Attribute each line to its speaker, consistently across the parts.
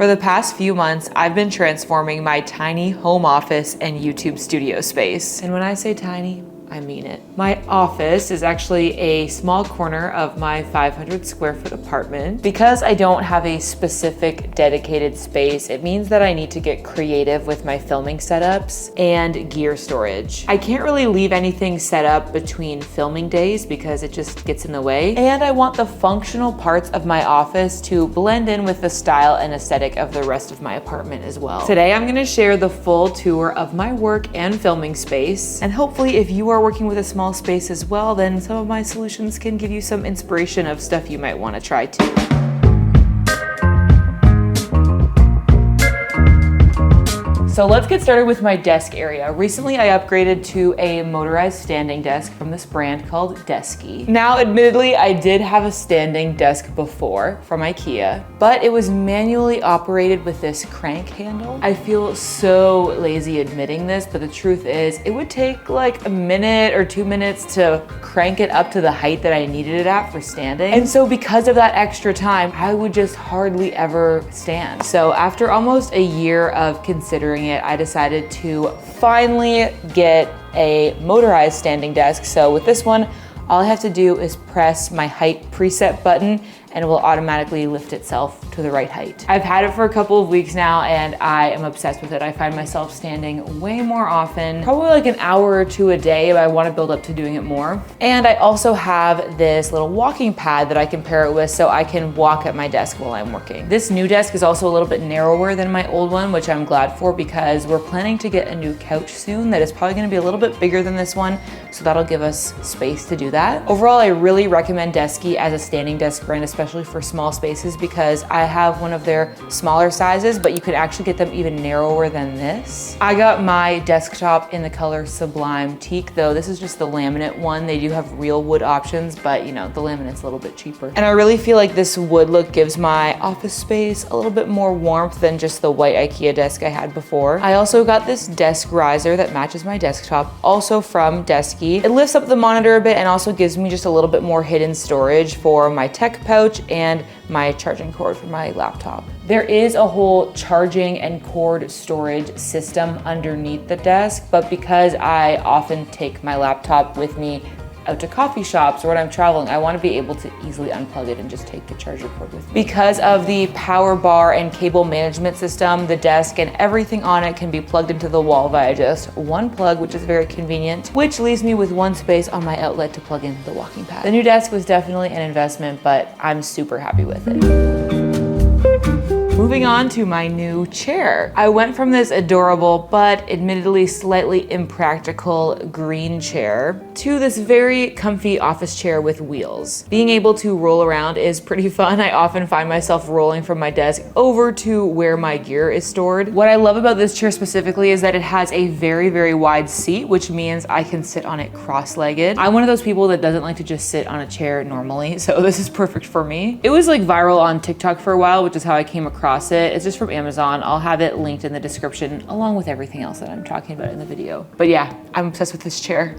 Speaker 1: For the past few months, I've been transforming my tiny home office and YouTube studio space. And when I say tiny, I mean it. My office is actually a small corner of my 500 square foot apartment. Because I don't have a specific dedicated space, it means that I need to get creative with my filming setups and gear storage. I can't really leave anything set up between filming days because it just gets in the way. And I want the functional parts of my office to blend in with the style and aesthetic of the rest of my apartment as well. Today, I'm gonna share the full tour of my work and filming space. And hopefully, if you are working with a small space as well, then some of my solutions can give you some inspiration of stuff you might want to try too. So let's get started with my desk area. Recently, I upgraded to a motorized standing desk from this brand called Steckly. Now, admittedly, I did have a standing desk before from IKEA, but it was manually operated with this crank handle. I feel so lazy admitting this, but the truth is it would take like a minute or 2 minutes to crank it up to the height that I needed it at for standing. And so because of that extra time, I would just hardly ever stand. So after almost a year of considering it, I decided to finally get a motorized standing desk. So with this one, all I have to do is press my height preset button and it will automatically lift itself to the right height. I've had it for a couple of weeks now and I am obsessed with it. I find myself standing way more often, probably like an hour or two a day, but I want to build up to doing it more. And I also have this little walking pad that I can pair it with so I can walk at my desk while I'm working. This new desk is also a little bit narrower than my old one, which I'm glad for because we're planning to get a new couch soon that is probably going to be a little bit bigger than this one, so that'll give us space to do that. Overall, I really recommend Steckly as a standing desk brand, especially for small spaces, because I have one of their smaller sizes, but you could actually get them even narrower than this. I got my desktop in the color Sublime Teak, though this is just the laminate one. They do have real wood options, but you know, the laminate's a little bit cheaper. And I really feel like this wood look gives my office space a little bit more warmth than just the white IKEA desk I had before. I also got this desk riser that matches my desktop, also from Steckly. It lifts up the monitor a bit and also gives me just a little bit more hidden storage for my tech pouch and my charging cord for my laptop. There is a whole charging and cord storage system underneath the desk, but because I often take my laptop with me out to coffee shops or when I'm traveling, I want to be able to easily unplug it and just take the charger cord with me. Because of the power bar and cable management system, the desk and everything on it can be plugged into the wall via just one plug, which is very convenient, which leaves me with one space on my outlet to plug in the walking pad. The new desk was definitely an investment, but I'm super happy with it. Moving on to my new chair. I went from this adorable, but admittedly slightly impractical green chair to this very comfy office chair with wheels. Being able to roll around is pretty fun. I often find myself rolling from my desk over to where my gear is stored. What I love about this chair specifically is that it has a very, very wide seat, which means I can sit on it cross-legged. I'm one of those people that doesn't like to just sit on a chair normally, so this is perfect for me. It was like viral on TikTok for a while, which is how I came across it. It's just from Amazon. I'll have it linked in the description along with everything else that I'm talking about in the video. But yeah, I'm obsessed with this chair.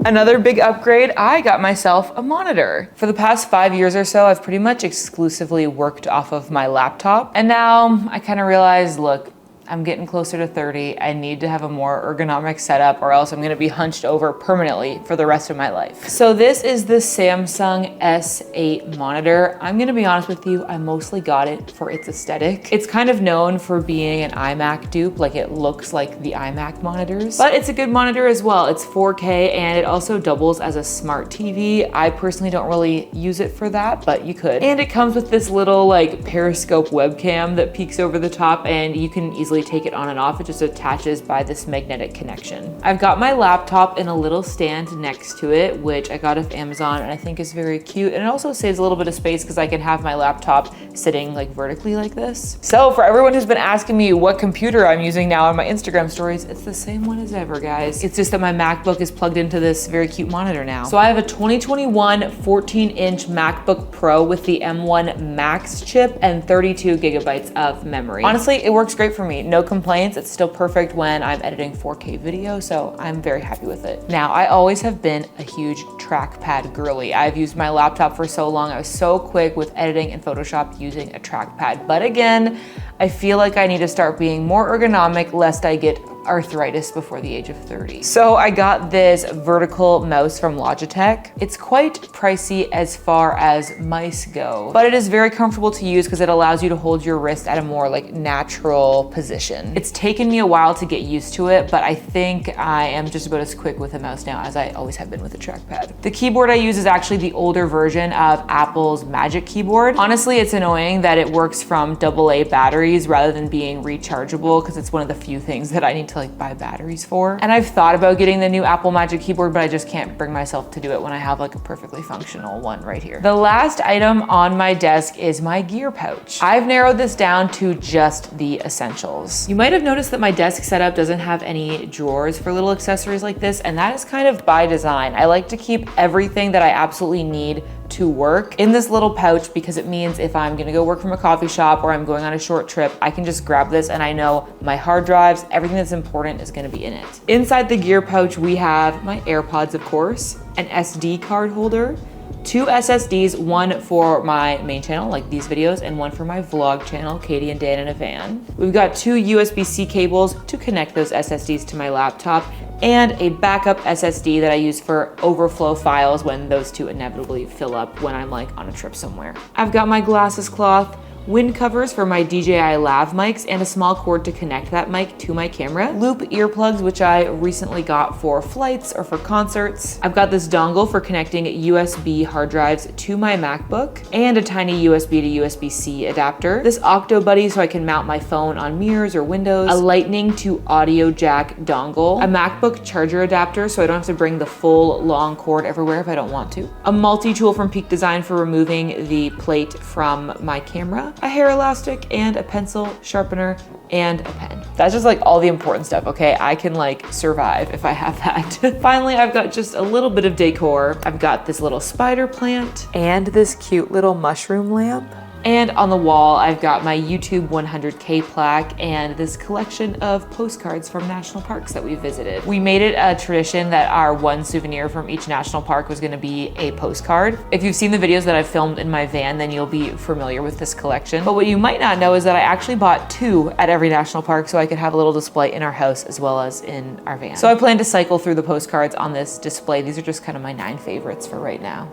Speaker 1: Another big upgrade, I got myself a monitor. For the past 5 years or so, I've pretty much exclusively worked off of my laptop. And now I kind of realized, look, I'm getting closer to 30. I need to have a more ergonomic setup or else I'm gonna be hunched over permanently for the rest of my life. So this is the Samsung S8 monitor. I'm gonna be honest with you, I mostly got it for its aesthetic. It's kind of known for being an iMac dupe, like it looks like the iMac monitors, but it's a good monitor as well. It's 4K and it also doubles as a smart TV. I personally don't really use it for that, but you could. And it comes with this little like periscope webcam that peeks over the top and you can easily take it on and off. It just attaches by this magnetic connection. I've got my laptop in a little stand next to it, which I got off Amazon and I think is very cute. And it also saves a little bit of space because I can have my laptop sitting like vertically like this. So for everyone who's been asking me what computer I'm using now on my Instagram stories, it's the same one as ever, guys. It's just that my MacBook is plugged into this very cute monitor now. So I have a 2021 14-inch MacBook Pro with the M1 Max chip and 32 gigabytes of memory. Honestly, it works great for me. no complaints. It's still perfect when I'm editing 4K video, so I'm very happy with it. Now, I always have been a huge trackpad girly. I've used my laptop for so long. I was so quick with editing in Photoshop using a trackpad. But again, I feel like I need to start being more ergonomic lest I get arthritis before the age of 30. So I got this vertical mouse from Logitech. It's quite pricey as far as mice go, but it is very comfortable to use because it allows you to hold your wrist at a more like natural position. It's taken me a while to get used to it, but I think I am just about as quick with a mouse now as I always have been with a trackpad. The keyboard I use is actually the older version of Apple's Magic Keyboard. Honestly, it's annoying that it works from AA batteries rather than being rechargeable because it's one of the few things that I need to like buy batteries for. And I've thought about getting the new Apple Magic Keyboard, but I just can't bring myself to do it when I have like a perfectly functional one right here. The last item on my desk is my gear pouch. I've narrowed this down to just the essentials. You might have noticed that my desk setup doesn't have any drawers for little accessories like this, and that is kind of by design. I like to keep everything that I absolutely need to work in this little pouch because it means if I'm gonna go work from a coffee shop or I'm going on a short trip, I can just grab this and I know my hard drives, everything that's important is gonna be in it. Inside the gear pouch, we have my AirPods, of course, an SD card holder, 2 SSDs, one for my main channel, like these videos, and one for my vlog channel, Katie and Dan in a Van. We've got 2 USB-C cables to connect those SSDs to my laptop, and a backup SSD that I use for overflow files when those two inevitably fill up when I'm like on a trip somewhere. I've got my glasses cloth, wind covers for my DJI lav mics, and a small cord to connect that mic to my camera. Loop earplugs, which I recently got for flights or for concerts. I've got this dongle for connecting USB hard drives to my MacBook, and a tiny USB to USB-C adapter. This Octo Buddy so I can mount my phone on mirrors or windows. A lightning to audio jack dongle. A MacBook charger adapter so I don't have to bring the full long cord everywhere if I don't want to. A multi-tool from Peak Design for removing the plate from my camera. A hair elastic, and a pencil, sharpener, and a pen. That's just like all the important stuff, okay? I can like survive if I have that. Finally, I've got just a little bit of decor. I've got this little spider plant and this cute little mushroom lamp. And on the wall, I've got my YouTube 100K plaque and this collection of postcards from national parks that we visited. We made it a tradition that our one souvenir from each national park was gonna be a postcard. If you've seen the videos that I've filmed in my van, then you'll be familiar with this collection. But what you might not know is that I actually bought 2 at every national park so I could have a little display in our house as well as in our van. So I plan to cycle through the postcards on this display. These are just kind of my 9 favorites for right now.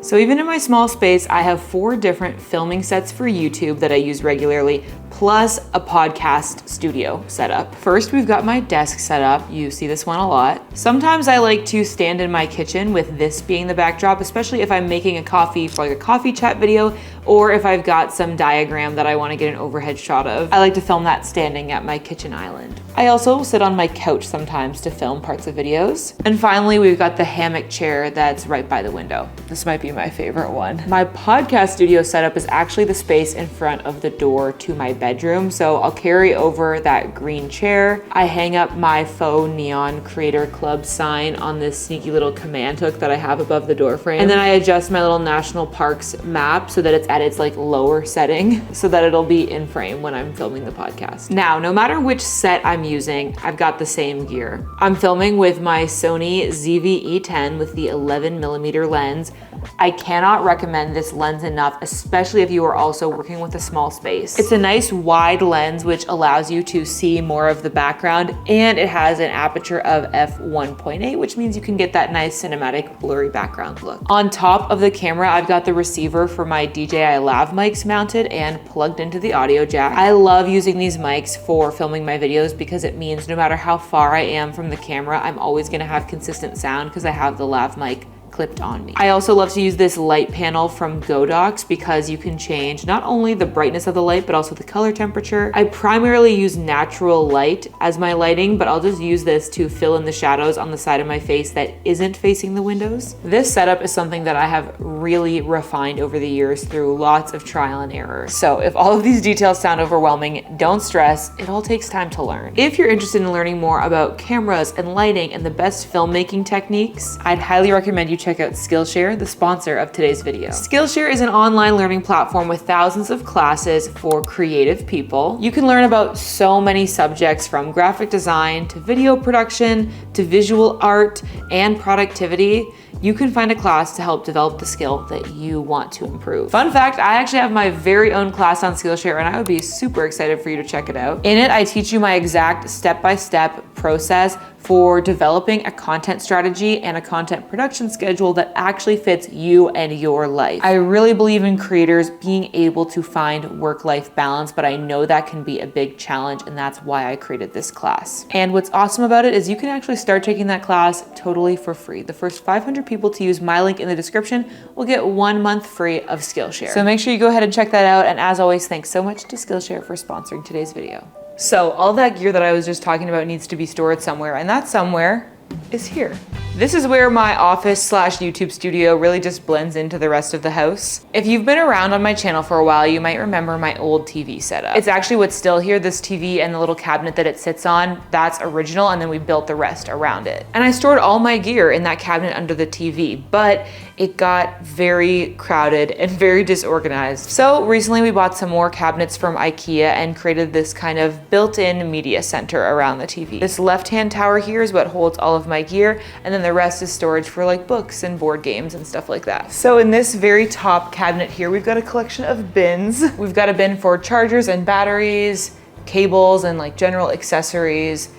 Speaker 1: So even in my small space, I have 4 different filming sets for YouTube that I use regularly, plus a podcast studio setup. First, we've got my desk set up. You see this one a lot. Sometimes I like to stand in my kitchen with this being the backdrop, especially if I'm making a coffee for like a coffee chat video, or if I've got some diagram that I want to get an overhead shot of. I like to film that standing at my kitchen island. I also sit on my couch sometimes to film parts of videos. And finally, we've got the hammock chair that's right by the window. This might be my favorite one. My podcast studio setup is actually the space in front of the door to my bedroom. So I'll carry over that green chair. I hang up my faux neon Creator Club sign on this sneaky little command hook that I have above the door frame. And then I adjust my little national parks map so that it's at its like lower setting so that it'll be in frame when I'm filming the podcast. Now, no matter which set I'm using, I've got the same gear. I'm filming with my Sony ZV-E10 with the 11mm lens. I cannot recommend this lens enough, especially if you are also working with a small space. It's a nice wide lens which allows you to see more of the background, and it has an aperture of f1.8, which means you can get that nice cinematic blurry background look. On top of the camera, I've got the receiver for my DJI lav mics mounted and plugged into the audio jack. I love using these mics for filming my videos because it means no matter how far I am from the camera, I'm always gonna have consistent sound because I have the lav mic clipped on me. I also love to use this light panel from Godox because you can change not only the brightness of the light, but also the color temperature. I primarily use natural light as my lighting, but I'll just use this to fill in the shadows on the side of my face that isn't facing the windows. This setup is something that I have really refined over the years through lots of trial and error. So if all of these details sound overwhelming, don't stress, it all takes time to learn. If you're interested in learning more about cameras and lighting and the best filmmaking techniques, I'd highly recommend you check out Skillshare, the sponsor of today's video. Skillshare is an online learning platform with thousands of classes for creative people. You can learn about so many subjects from graphic design to video production to visual art and productivity. You can find a class to help develop the skill that you want to improve. Fun fact, I actually have my very own class on Skillshare and I would be super excited for you to check it out. In it, I teach you my exact step-by-step process for developing a content strategy and a content production schedule that actually fits you and your life. I really believe in creators being able to find work-life balance, but I know that can be a big challenge, and that's why I created this class. And what's awesome about it is you can actually start taking that class totally for free. The first 500 people to use my link in the description will get 1 month free of Skillshare. So make sure you go ahead and check that out. And as always, thanks so much to Skillshare for sponsoring today's video. So all that gear that I was just talking about needs to be stored somewhere, and that somewhere is here. This is where my office / YouTube studio really just blends into the rest of the house. If you've been around on my channel for a while, you might remember my old TV setup. It's actually what's still here, this TV and the little cabinet that it sits on, that's original, and then we built the rest around it. And I stored all my gear in that cabinet under the TV, but it got very crowded and very disorganized. So recently we bought some more cabinets from IKEA and created this kind of built-in media center around the TV. This left-hand tower here is what holds all of my gear, and then the rest is storage for like books and board games and stuff like that. So in this very top cabinet here, we've got a collection of bins. We've got a bin for chargers and batteries, cables and like general accessories,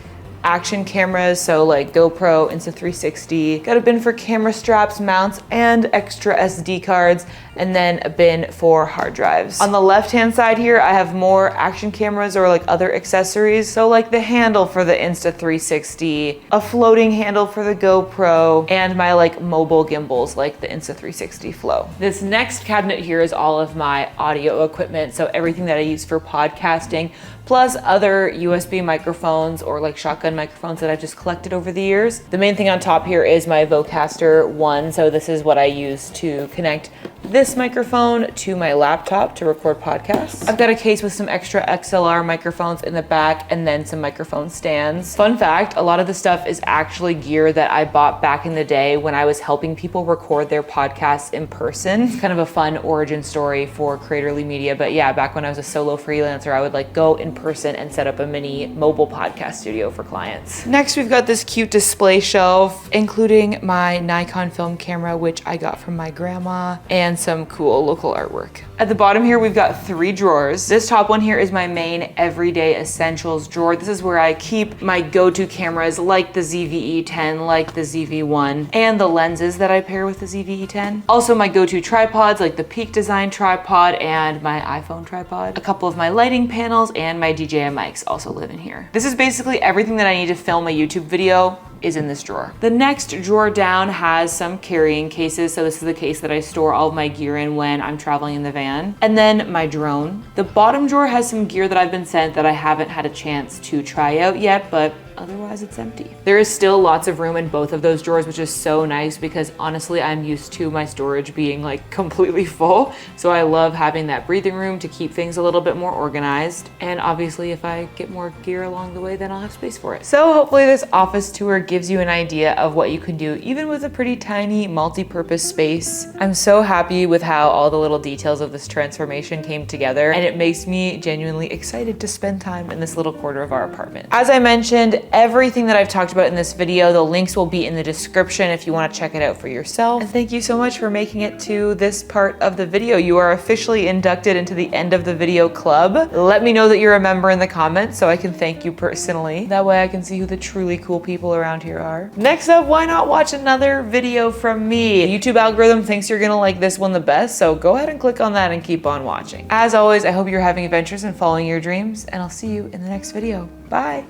Speaker 1: action cameras, so like GoPro, Insta360. Got a bin for camera straps, mounts, and extra SD cards, and then a bin for hard drives. On the left-hand side here, I have more action cameras or like other accessories. So like the handle for the Insta360, a floating handle for the GoPro, and my like mobile gimbals like the Insta360 Flow. This next cabinet here is all of my audio equipment, so everything that I use for podcasting, plus other USB microphones or like shotgun microphones that I've just collected over the years. The main thing on top here is my Vocaster 1, so this is what I use to connect this microphone to my laptop to record podcasts. I've got a case with some extra XLR microphones in the back and then some microphone stands. Fun fact, a lot of the stuff is actually gear that I bought back in the day when I was helping people record their podcasts in person. It's kind of a fun origin story for Creatorly Media, but yeah, back when I was a solo freelancer, I would like go in person and set up a mini mobile podcast studio for clients. Next, we've got this cute display shelf, including my Nikon film camera, which I got from my grandma, and some cool local artwork. At the bottom here, we've got 3 drawers. This top one here is my main everyday essentials drawer. This is where I keep my go-to cameras like the ZV-E10, like the ZV-1, and the lenses that I pair with the ZV-E10. Also my go-to tripods like the Peak Design tripod and my iPhone tripod. A couple of my lighting panels and my DJI mics also live in here. This is basically everything that I need to film a YouTube video is in this drawer. The next drawer down has some carrying cases. So this is the case that I store all of my gear in when I'm traveling in the van. And then my drone. The bottom drawer has some gear that I've been sent that I haven't had a chance to try out yet, but otherwise it's empty. There is still lots of room in both of those drawers, which is so nice because honestly, I'm used to my storage being like completely full. So I love having that breathing room to keep things a little bit more organized. And obviously if I get more gear along the way, then I'll have space for it. So hopefully this office tour gives you an idea of what you can do even with a pretty tiny multi-purpose space. I'm so happy with how all the little details of this transformation came together, and it makes me genuinely excited to spend time in this little corner of our apartment. As I mentioned, everything that I've talked about in this video, the links will be in the description if you want to check it out for yourself. And thank you so much for making it to this part of the video. You are officially inducted into the end of the video club. Let me know that you're a member in the comments so I can thank you personally. That way I can see who the truly cool people around here are. Next up, why not watch another video from me? The YouTube algorithm thinks you're gonna like this one the best, so go ahead and click on that and keep on watching. As always, I hope you're having adventures and following your dreams, and I'll see you in the next video. Bye.